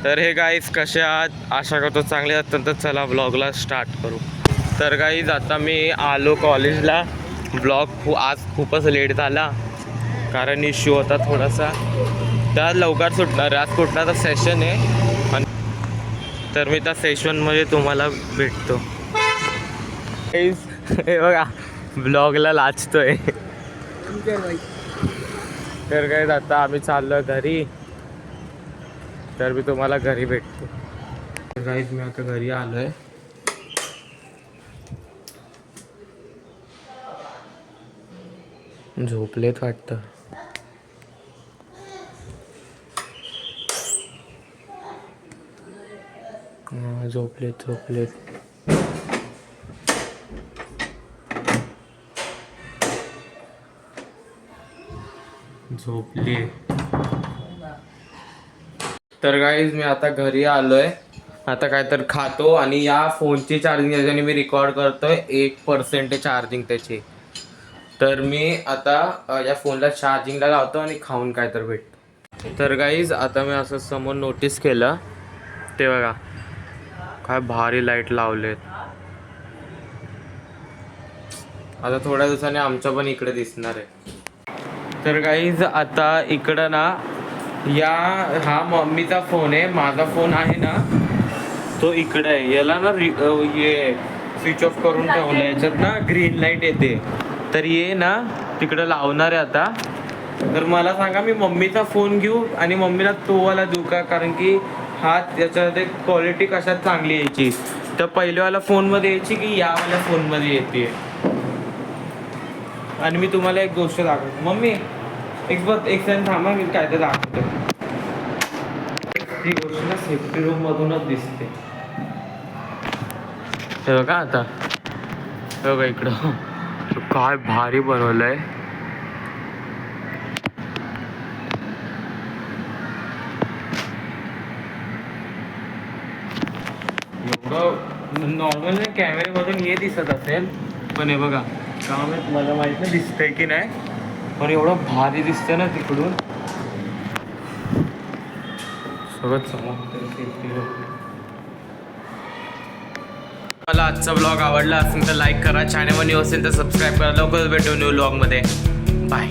तर हे गाईज कसे आहात, आशा करतो चांगले आहात. तर चला ब्लॉगला स्टार्ट करू. तर गाईज आता मी आलो कॉलेजला. ब्लॉग आज खूपच लेट झाला कारण इश्यू होता थोडासा. त्या लवकर सुटणार, आज कुठला तर सेशन आहे आणि तर मी त्या सेशनमध्ये तुम्हाला भेटतो. हे बघा ब्लॉगला लाजतोय. तर काय आता आम्ही चाललो घरी. तर मी तुम्हाला घरी भेटतो. गाईज मी आता घरी आलोय. झोपलेत वाटतं. झोपलेत. झोपली. तर गाईज मी आता घरी आलोय. आता काय तर खातो आणि या फोनची चार्जिंग याच्याने मी रेकॉर्ड करतोय. 1% चार्जिंग त्याची. तर मी आता या फोनला चार्जिंगला लावतो आणि खाऊन काय तर भेटतो. तर गाईज आता मी असं समोर नोटीस केलं, ते बघा काय भारी लाईट लावलेत. आता थोड्या दिवसांनी आमचं पण इकडे दिसणार आहे. तर गाईज आता इकडं ना हा मम्मीचा फोन आहे. माझा फोन आहे ना तो इकडे आहे. याला ना ये स्विच ऑफ करून ठेवलं. याच्यात ना ग्रीन लाईट येते. तर ये ना तिकडे लावणार आहे आता. तर मला सांगा मी मम्मीचा फोन घेऊ आणि मम्मीला तो वाला देऊ का? कारण की हा त्याच्यामध्ये क्वालिटी कशात चांगली यायची, तर पहिल्यावाला फोनमध्ये यायची की यावाल्या फोनमध्ये येते. आणि मी तुम्हाला एक गोष्ट दाखवतो. मम्मी एक सेकंड थांबा, मी काय तर दाखवतो. ती गोष्ट ना सेफ्टी रूम मधूनच दिसते. हे बघा आता, हे बघा इकडं काय भारी बनवलंय. एवढं नॉर्मल कॅमेऱ्यामधून हे दिसत असेल, पण हे बघा का मला माहित नाही दिसतंय की नाही, पण एवढं भारी दिसतंय ना तिकडून. सगळं चमकतंय. मला आजचा ब्लॉग आवडला असेल तर लाईक करा. चॅनलवर न्यू असेल तर सबस्क्राईब करा. लवकरच भेटू न्यू ब्लॉगमध्ये. बाय.